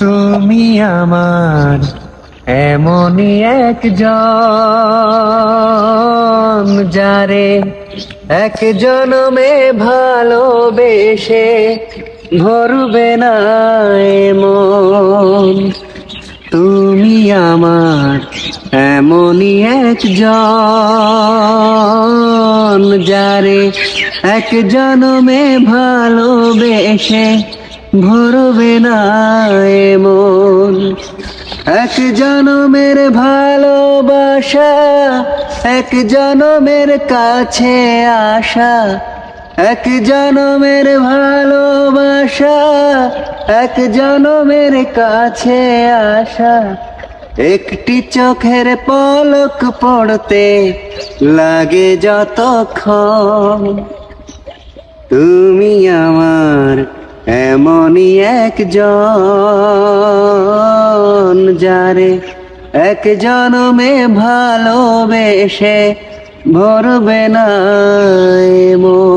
তুমি আমার এমনই একজন, যারে এক জনমে ভালোবেসে ভরবে না এ মন। তুমি আমার এমনই একজন, যারে এক জনমে ভালোবেসে ভরবে না এ মন। এক জনমের ভালোবাসা, এক জনমের কাছে আসা, এক জনমের ভালোবাসা, এক জনমের কাছে আসা। একটি চোখের পলক পড়তে লাগে যতক্ষণ। তুমি আমার এমনই একজন, যারে এক জনমে ভালোবেসে ভরবে না এ মন।